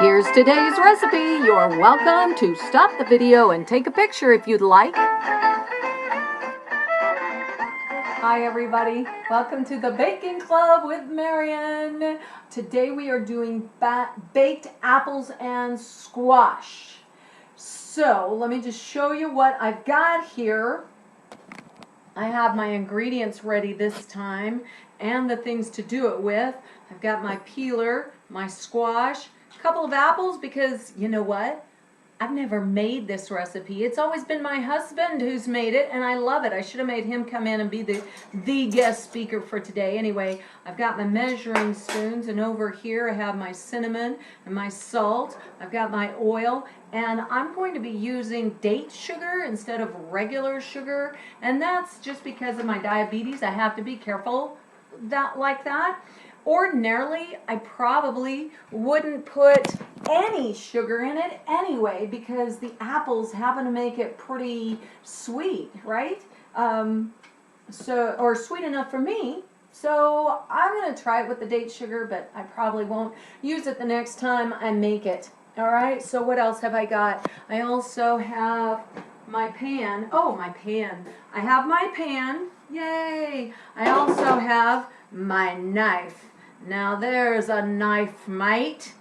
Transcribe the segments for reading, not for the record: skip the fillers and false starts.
Here's today's recipe. You're welcome to stop the video and take a picture if you'd like. Hi everybody, welcome to the Baking Club with Marian. Today we are doing baked apples and squash. So let me just show you what I've got here. I have my ingredients ready this time and the things to do it with. I've got my peeler, my squash, a couple of apples because you know what? I've never made this recipe. It's always been my husband who's made it, and I love it. I should have made him come in and be the guest speaker for today. Anyway, I've got my measuring spoons, and over here I have my cinnamon and my salt. I've got my oil, and I'm going to be using date sugar instead of regular sugar, and that's just because of my diabetes. I have to be careful like that. Ordinarily, I probably wouldn't put any sugar in it anyway because the apples happen to make it pretty sweet, right? Or sweet enough for me. So I'm going to try it with the date sugar, but I probably won't use it the next time I make it. All right, so what else have I got? I also have my pan. Oh, my pan. I have my pan. Yay! I also have my knife. Now there's a knife, mate.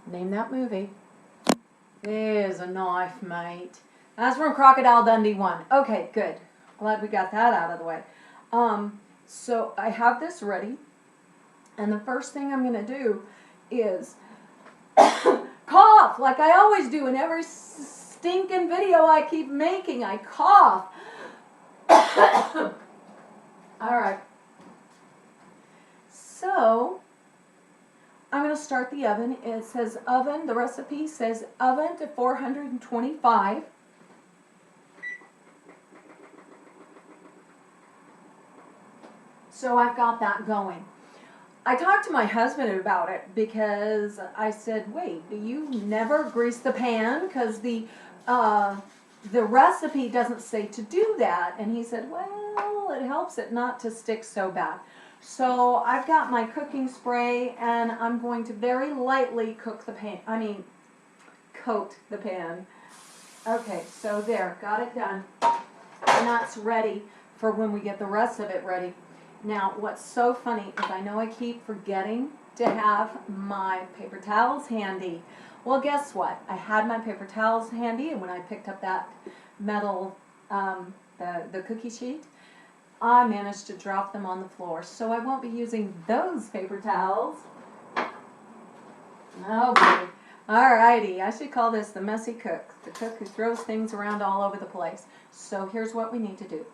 Name that movie. There's a knife, mate. That's from Crocodile Dundee 1. Okay, good. Glad we got that out of the way. So I have this ready. And the first thing I'm going to do is cough like I always do in every stinking video I keep making. I cough. All right. So I'm going to start the oven. It says oven, the recipe says oven to 425. So I've got that going. I talked to my husband about it because I said, wait, do you never grease the pan? Because the recipe doesn't say to do that. And he said, well, it helps it not to stick so bad. So I've got my cooking spray and I'm going to very lightly coat the pan. Okay, so there, got it done. And that's ready for when we get the rest of it ready. Now, what's so funny is I know I keep forgetting to have my paper towels handy. Well, guess what? I had my paper towels handy, and when I picked up that metal, the cookie sheet, I managed to drop them on the floor. So I won't be using those paper towels. Okay. Alrighty, I should call this the messy cook. The cook who throws things around all over the place. So here's what we need to do.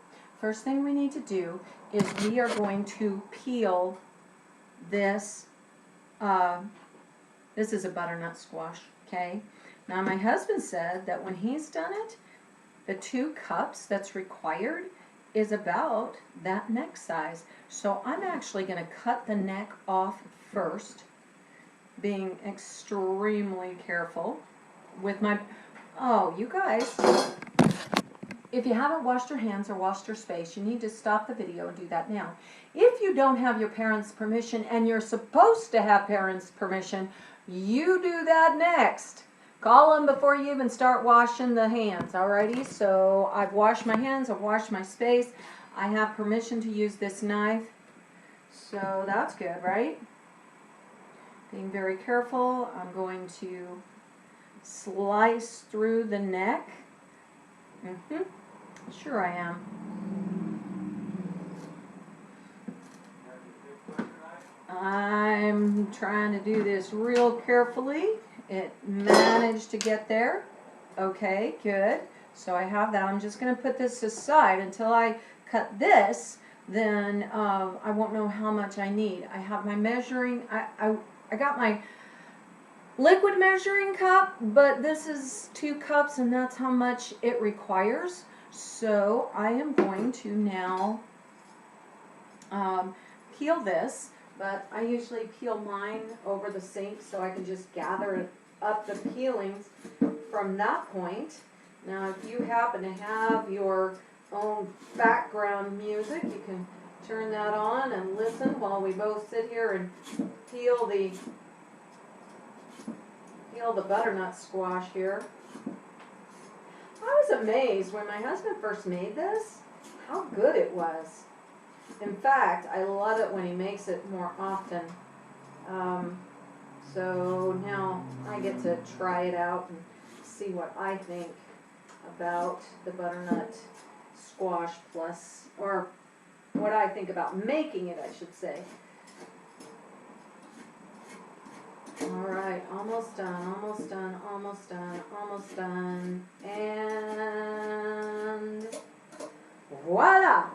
First thing we need to do is we are going to peel this. This is a butternut squash, okay? Now my husband said that when he's done it, the 2 cups that's required is about that neck size. So I'm actually going to cut the neck off first, being extremely careful with my... Oh, you guys, if you haven't washed your hands or washed your face, you need to stop the video and do that now. If you don't have your parents' permission, and you're supposed to have parents' permission, you do that next. Call them before you even start washing the hands, alrighty? So I've washed my hands, I've washed my face. I have permission to use this knife. So that's good, right? Being very careful, I'm going to slice through the neck. Sure I am. I'm trying to do this real carefully. It managed to get there. Okay, good. So I have that. I'm just going to put this aside until I cut this. Then I won't know how much I need. I have my measuring. I got my liquid measuring cup, but this is 2 cups, and that's how much it requires. So I am going to now peel this, but I usually peel mine over the sink so I can just gather up the peelings from that point. Now, if you happen to have your own background music, you can turn that on and listen while we both sit here and peel the butternut squash here. I was amazed when my husband first made this, how good it was. In fact, I love it when he makes it more often. So now I get to try it out and see what I think about the butternut squash plus, or what I think about making it, I should say. Alright, almost done, almost done, almost done, almost done, and voila!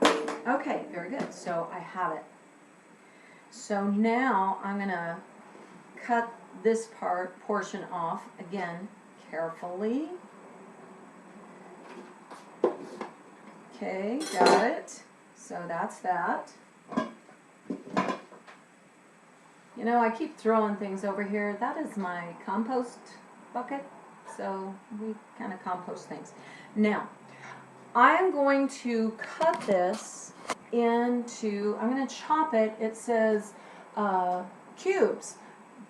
Okay, very good. So I have it. So now I'm going to cut this portion off, again, carefully. Okay, got it. So that's that. You know, I keep throwing things over here. That is my compost bucket. So we kind of compost things. Now, I'm going to cut this into, I'm going to chop it. It says cubes,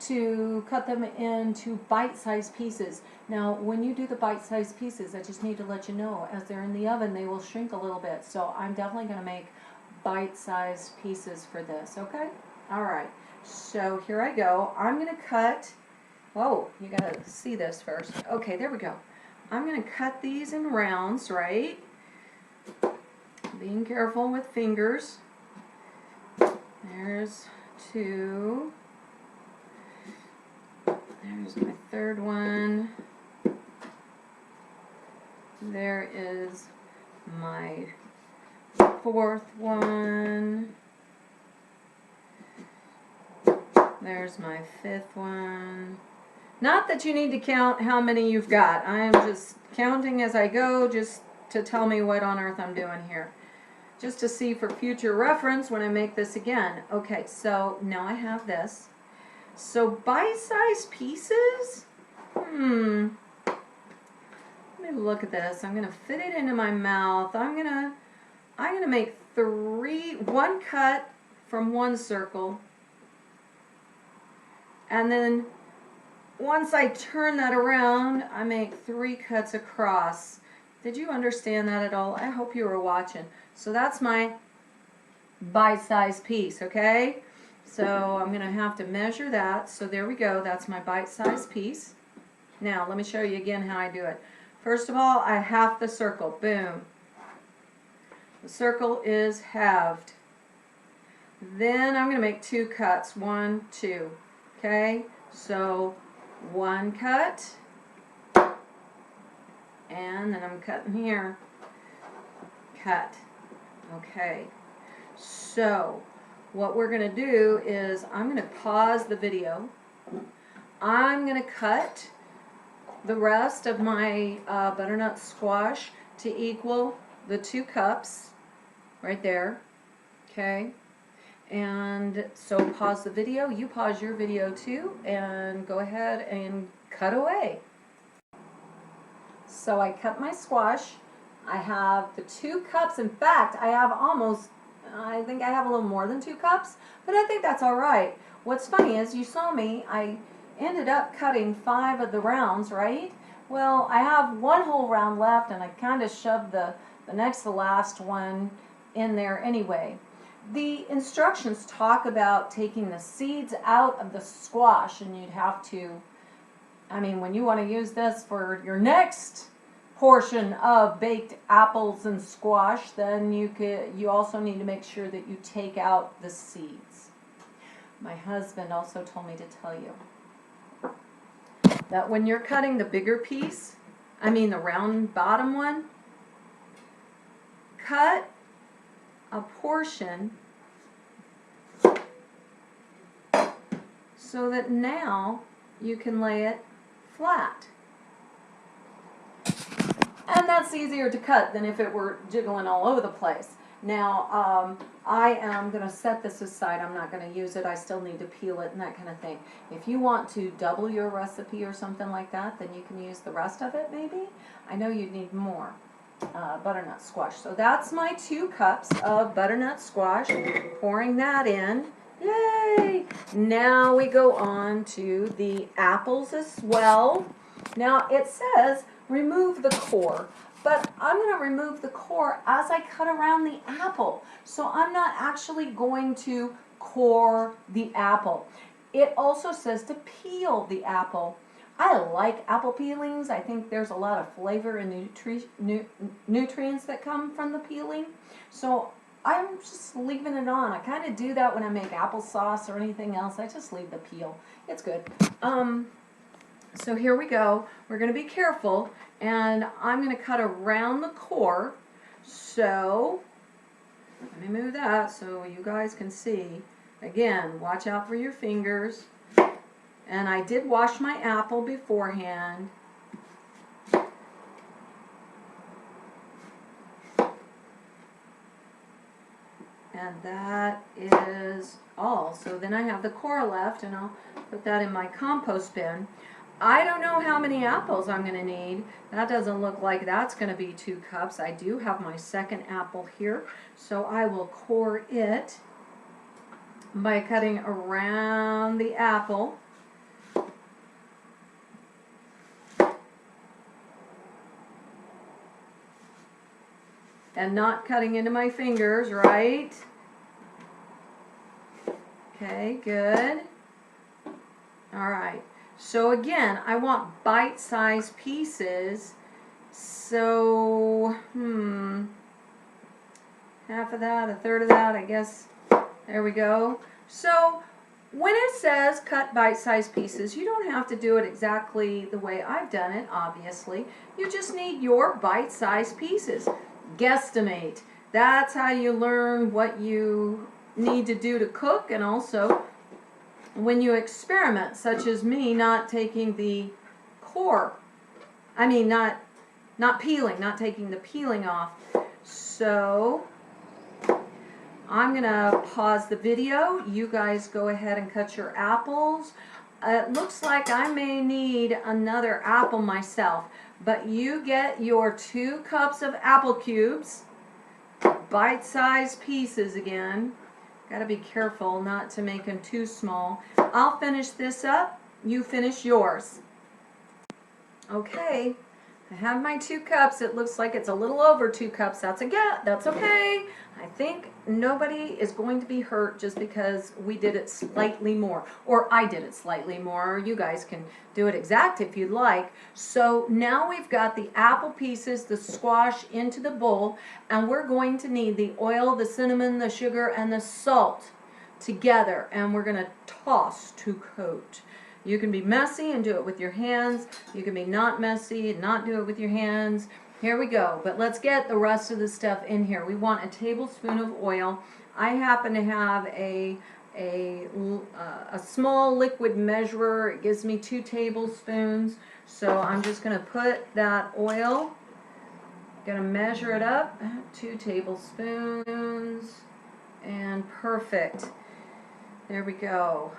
to cut them into bite-sized pieces. Now, when you do the bite-sized pieces, I just need to let you know, as they're in the oven, they will shrink a little bit. So I'm definitely going to make bite-sized pieces for this, okay? All right. So here I go. I'm going to cut, whoa, you got to see this first. Okay, there we go. I'm going to cut these in rounds, right? Being careful with fingers. There's two. There's my third one. There is my fourth one. There's my fifth one. Not that you need to count how many you've got. I'm just counting as I go, just to tell me what on earth I'm doing here. Just to see for future reference when I make this again. Okay, so now I have this. So bite-sized pieces? Let me look at this. I'm gonna fit it into my mouth. I'm gonna make one cut from one circle. And then once I turn that around, I make 3 cuts across. Did you understand that at all? I hope you were watching. So that's my bite-sized piece, okay? So I'm going to have to measure that. So there we go. That's my bite-sized piece. Now, let me show you again how I do it. First of all, I half the circle. Boom. The circle is halved. Then I'm going to make 2 cuts. 1, 2. Okay? So 1 cut. And then I'm cutting here. Cut. Okay. So what we're going to do is I'm going to pause the video. I'm going to cut the rest of my butternut squash to equal the 2 cups right there. Okay. And so pause the video. You pause your video too and go ahead and cut away. So I cut my squash. I have the 2 cups. In fact, I think I have a little more than 2 cups, but I think that's all right. What's funny is, you saw me, I ended up cutting 5 of the rounds, right? Well, I have 1 whole round left, and I kind of shoved the next to last one in there anyway. The instructions talk about taking the seeds out of the squash, and you'd have to, I mean, when you want to use this for your next portion of baked apples and squash, then you also need to make sure that you take out the seeds. My husband also told me to tell you that when you're cutting the bigger piece, I mean the round bottom one, cut a portion so that now you can lay it flat. And that's easier to cut than if it were jiggling all over the place. Now, I am going to set this aside. I'm not going to use it. I still need to peel it and that kind of thing. If you want to double your recipe or something like that, then you can use the rest of it maybe. I know you'd need more butternut squash. So that's my 2 cups of butternut squash. Pouring that in. Yay! Now we go on to the apples as well. Now it says remove the core, but I'm going to remove the core as I cut around the apple. So I'm not actually going to core the apple. It also says to peel the apple. I like apple peelings. I think there's a lot of flavor and nutrients that come from the peeling. So I'm just leaving it on. I kind of do that when I make applesauce or anything else. I just leave the peel. It's good. So here we go. We're going to be careful, and I'm going to cut around the core. So let me move that so you guys can see. Again, watch out for your fingers. And I did wash my apple beforehand. And that is all. So then I have the core left, and I'll put that in my compost bin. I don't know how many apples I'm going to need. That doesn't look like that's going to be 2 cups. I do have my second apple here, so I will core it by cutting around the apple. And not cutting into my fingers, right? Okay, good. All right. So again, I want bite-sized pieces. So, half of that, a third of that, I guess. There we go. So, when it says cut bite-sized pieces, you don't have to do it exactly the way I've done it, obviously. You just need your bite-sized pieces. Guesstimate. That's how you learn what you need to do to cook, and also when you experiment, such as me not taking the core. I mean, not peeling, not taking the peeling off. So I'm gonna pause the video. You guys go ahead and cut your apples. It looks like I may need another apple myself, but you get your 2 cups of apple cubes, bite-sized pieces again. Gotta be careful not to make them too small. I'll finish this up. You finish yours. Okay, I have my 2 cups. It looks like it's a little over 2 cups. That's okay. I think nobody is going to be hurt just because we did it slightly more, or I did it slightly more, or you guys can do it exact if you'd like. So now we've got the apple pieces, the squash into the bowl, and we're going to need the oil, the cinnamon, the sugar, and the salt together, and we're going to toss to coat. You can be messy and do it with your hands. You can be not messy and not do it with your hands. Here we go, but let's get the rest of the stuff in here. We want a tablespoon of oil. I happen to have a small liquid measurer. It gives me 2 tablespoons. So I'm just going to put that oil, going to measure it up, 2 tablespoons, and perfect. There we go.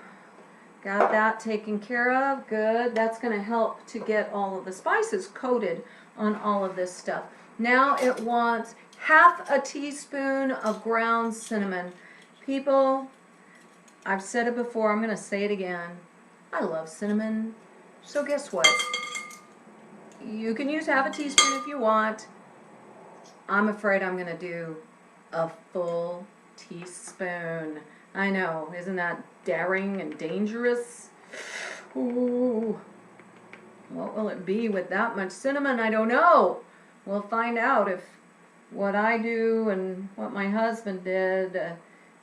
Got that taken care of. Good. That's going to help to get all of the spices coated on all of this stuff. Now it wants half a teaspoon of ground cinnamon. People, I've said it before, I'm going to say it again. I love cinnamon. So guess what? You can use half a teaspoon if you want. I'm afraid I'm going to do a full teaspoon. I know, isn't that daring and dangerous? Ooh. What will it be with that much cinnamon? I don't know. We'll find out if what I do and what my husband did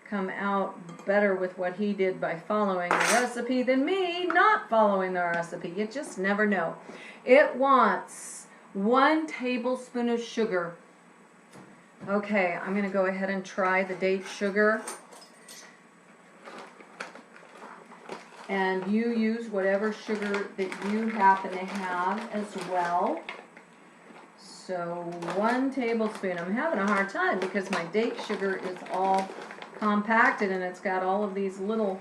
come out better with what he did by following the recipe than me not following the recipe. You just never know. It wants 1 tablespoon of sugar. Okay, I'm going to go ahead and try the date sugar. And you use whatever sugar that you happen to have as well. So 1 tablespoon. I'm having a hard time because my date sugar is all compacted and it's got all of these little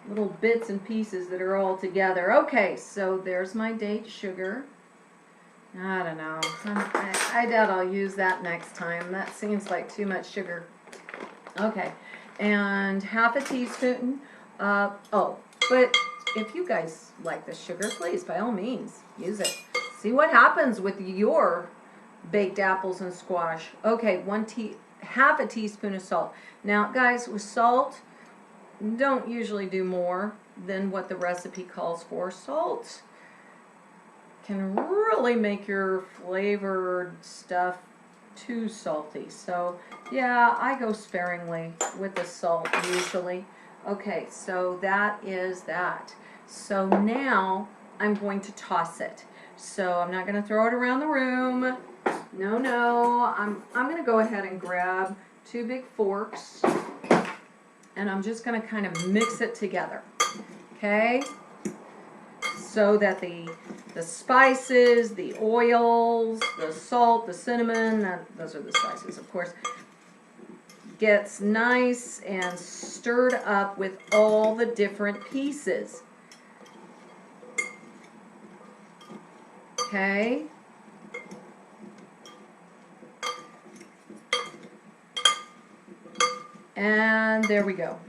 little bits and pieces that are all together. Okay, so there's my date sugar. I don't know. I doubt I'll use that next time. That seems like too much sugar. Okay, and half a teaspoon. Oh, but if you guys like the sugar, please, by all means, use it. See what happens with your baked apples and squash. Okay, half a teaspoon of salt. Now, guys, with salt, don't usually do more than what the recipe calls for. Salt can really make your flavored stuff too salty. So yeah, I go sparingly with the salt usually. Okay, so that is that. So now I'm going to toss it. So I'm not going to throw it around the room. No, I'm going to go ahead and grab 2 big forks, and I'm just going to kind of mix it together. Okay? So that the spices, the oils, the salt, the cinnamon, those are the spices, of course, gets nice and stirred up with all the different pieces. Okay? And there we go.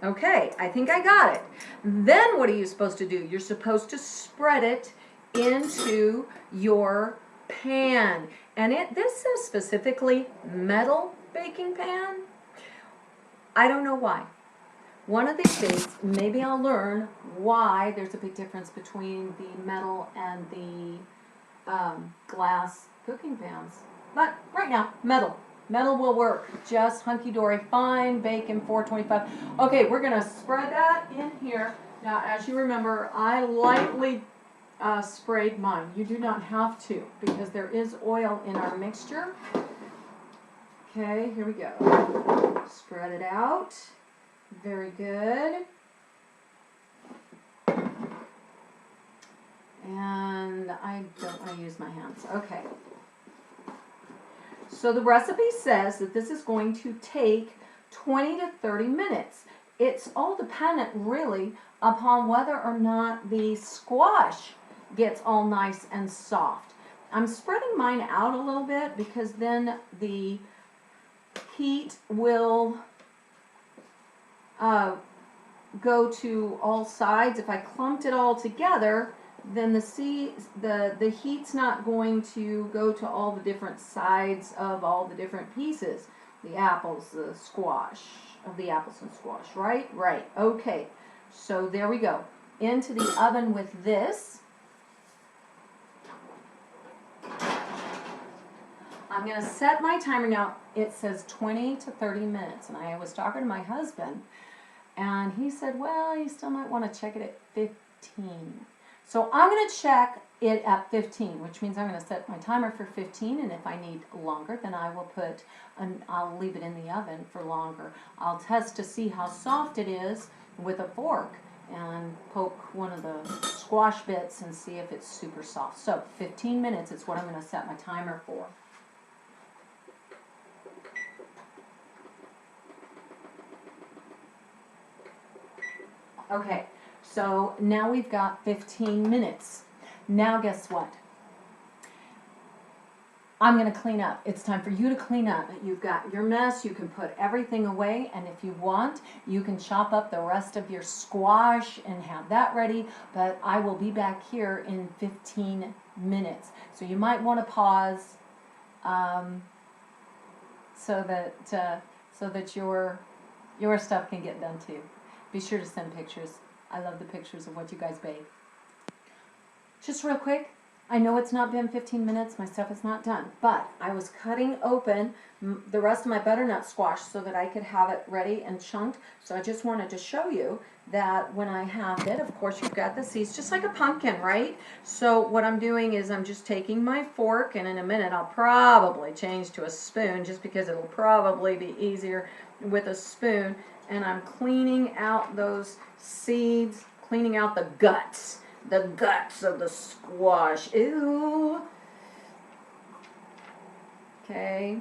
Okay, I think I got it. Then what are you supposed to do? You're supposed to spread it into your pan. And this says specifically metal baking pan. I don't know why. One of these days, maybe I'll learn why there's a big difference between the metal and the glass cooking pans. But right now, metal. Metal will work just hunky-dory fine. Bake in 425. Okay, we're going to spread that in here. Now, as you remember, I lightly sprayed mine. You do not have to because there is oil in our mixture. Okay, here we go. Spread it out. Very good. And I don't want to use my hands. Okay. So the recipe says that this is going to take 20 to 30 minutes. It's all dependent really upon whether or not the squash gets all nice and soft. I'm spreading mine out a little bit because then the heat will go to all sides. If I clumped it all together, then the heat's not going to go to all the different sides of all the different pieces. The apples, the squash, of the apples and squash, right? Right. Okay. So there we go. Into the oven with this. I'm going to set my timer now. It says 20 to 30 minutes. And I was talking to my husband, and he said, well, you still might want to check it at 15. So I'm going to check it at 15, which means I'm going to set my timer for 15, and if I need longer, then I'll leave it in the oven for longer. I'll test to see how soft it is with a fork and poke one of the squash bits and see if it's super soft. So 15 minutes is what I'm going to set my timer for. Okay. So now we've got 15 minutes. Now guess what? I'm going to clean up. It's time for you to clean up. You've got your mess. You can put everything away, and if you want, you can chop up the rest of your squash and have that ready, but I will be back here in 15 minutes. So you might want to pause so that your stuff can get done too. Be sure to send pictures. I love the pictures of what you guys bake. Just real quick, I know it's not been 15 minutes, my stuff is not done, but I was cutting open the rest of my butternut squash so that I could have it ready and chunked. So I just wanted to show you that when I have it, of course you've got the seeds, just like a pumpkin, right? So what I'm doing is I'm just taking my fork, and in a minute I'll probably change to a spoon just because it'll probably be easier with a spoon, and I'm cleaning out those seeds, cleaning out the guts of the squash. Ew. Okay.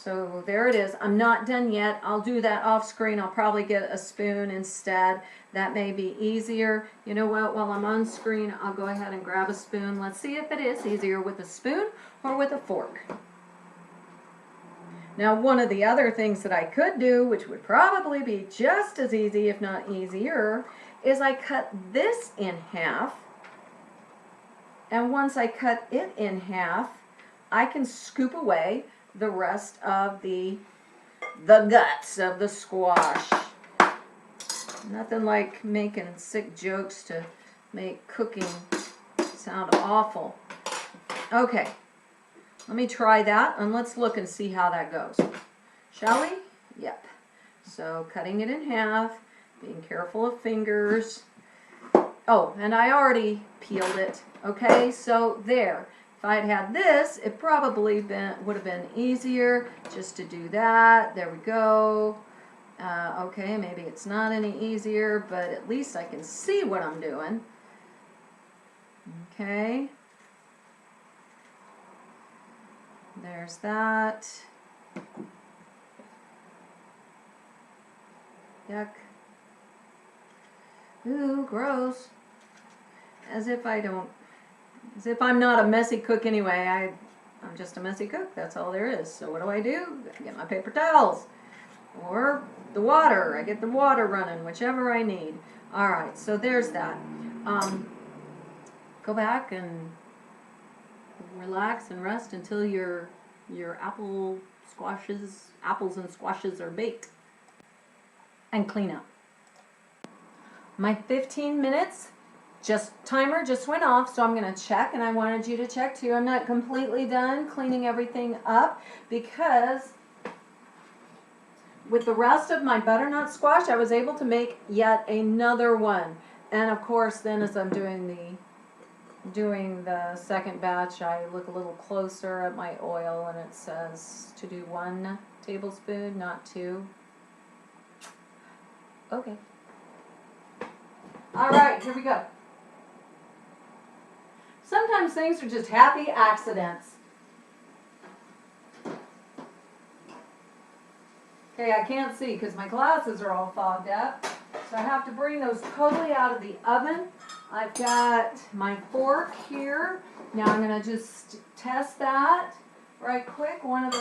So there it is. I'm not done yet. I'll do that off screen. I'll probably get a spoon instead. That may be easier. You know what? While I'm on screen, I'll go ahead and grab a spoon. Let's see if it is easier with a spoon or with a fork. Now, one of the other things that I could do, which would probably be just as easy, if not easier, is I cut this in half. And once I cut it in half, I can scoop away the rest of the guts of the squash. Nothing like making sick jokes to make cooking sound awful. Okay, let me try that and let's look and see how that goes. Shall we? Yep. So cutting it in half, being careful of fingers. Oh, and I already peeled it. Okay, so there. If I'd had this, it probably would have been easier just to do that. There we go. Okay, maybe it's not any easier, but at least I can see what I'm doing. Okay. There's that. Yuck. Ooh, gross. As if I'm not a messy cook anyway. I'm just a messy cook. That's all there is. So what do? I get my paper towels or the water. I get the water running, whichever I need. All right, so there's that. Go back and relax and rest until your apples and squashes are baked. And clean up. My 15 minutes timer just went off, so I'm going to check, and I wanted you to check too. I'm not completely done cleaning everything up because with the rest of my butternut squash, I was able to make yet another one. And of course, then as I'm doing the second batch, I look a little closer at my oil, and it says to do 1 tablespoon, not 2. Okay. All right, here we go. Sometimes things are just happy accidents. Okay, I can't see because my glasses are all fogged up. So I have to bring those totally out of the oven. I've got my fork here. Now I'm going to just test that right quick. Oh,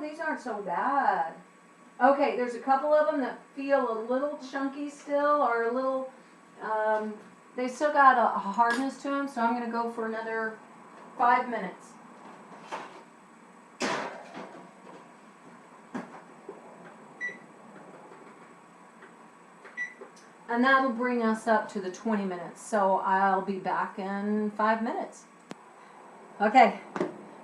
these aren't so bad. Okay, there's a couple of them that feel a little chunky still, or a little, they still got a hardness to them, so I'm going to go for another 5 minutes. And that'll bring us up to the 20 minutes, so I'll be back in 5 minutes. Okay,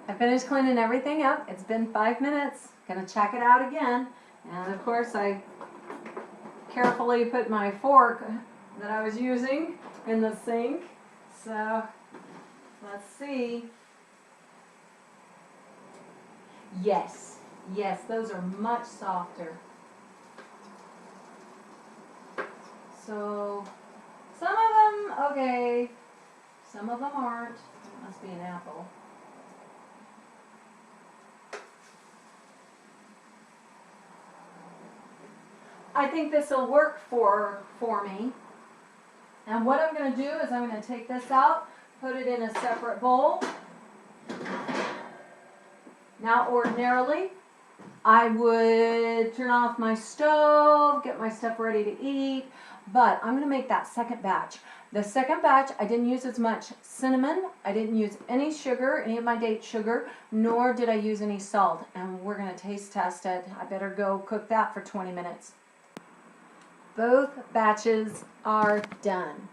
I finished cleaning everything up. It's been 5 minutes. Gonna check it out again. And of course I carefully put my fork that I was using in the sink. So let's see. Yes, those are much softer. So some of them, okay, some of them aren't. It must be an apple. I think this will work for me. And what I'm going to do is I'm going to take this out, put it in a separate bowl. Now ordinarily, I would turn off my stove, get my stuff ready to eat, but I'm going to make that second batch. The second batch, I didn't use as much cinnamon, I didn't use any sugar, any of my date sugar, nor did I use any salt. And we're going to taste test it. I better go cook that for 20 minutes. Both batches are done.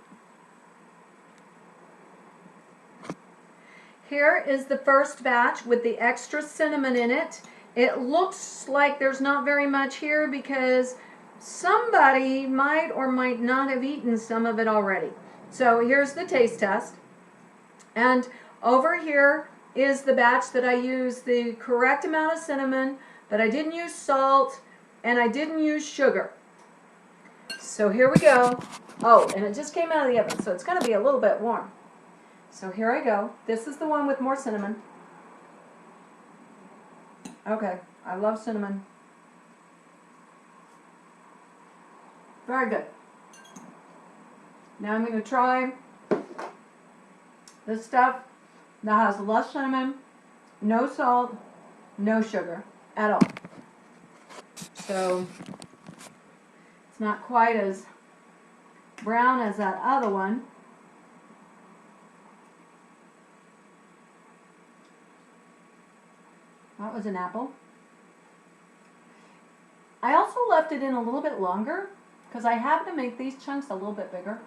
Here is the first batch with the extra cinnamon in it. It looks like there's not very much here because somebody might or might not have eaten some of it already. So here's the taste test. And over here is the batch that I used the correct amount of cinnamon, but I didn't use salt and I didn't use sugar. So here we go. Oh, and it just came out of the oven, so it's going to be a little bit warm. So here I go. This is the one with more cinnamon. Okay, I love cinnamon. Very good. Now I'm going to try this stuff that has less cinnamon, no salt, no sugar at all. So it's not quite as brown as that other one. That was an apple. I also left it in a little bit longer because I have to make these chunks a little bit bigger.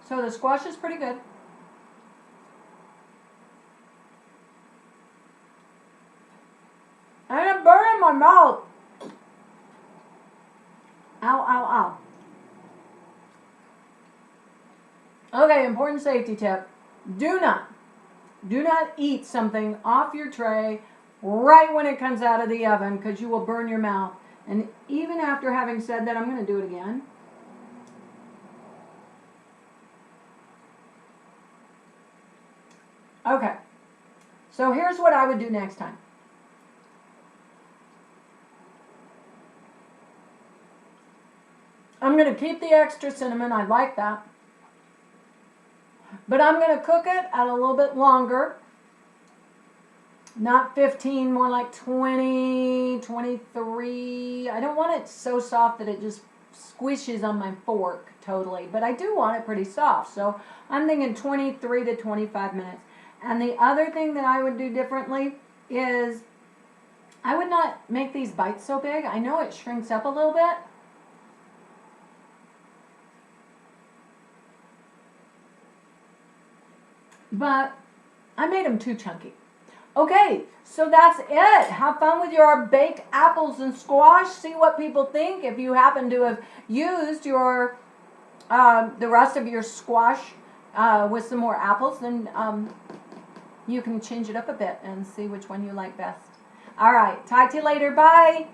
So the squash is pretty good. And it burned in my mouth. Ow, ow, ow. Okay, important safety tip. Do not eat something off your tray right when it comes out of the oven because you will burn your mouth. And even after having said that, I'm going to do it again. Okay, so here's what I would do next time. I'm going to keep the extra cinnamon. I like that. But I'm going to cook it at a little bit longer. Not 15, more like 20, 23. I don't want it so soft that it just squishes on my fork totally. But I do want it pretty soft. So I'm thinking 23 to 25 minutes. And the other thing that I would do differently is I would not make these bites so big. I know it shrinks up a little bit. But I made them too chunky. Okay, so that's it. Have fun with your baked apples and squash. See what people think. If you happen to have used your the rest of your squash with some more apples, then you can change it up a bit and see which one you like best. All right, talk to you later. Bye.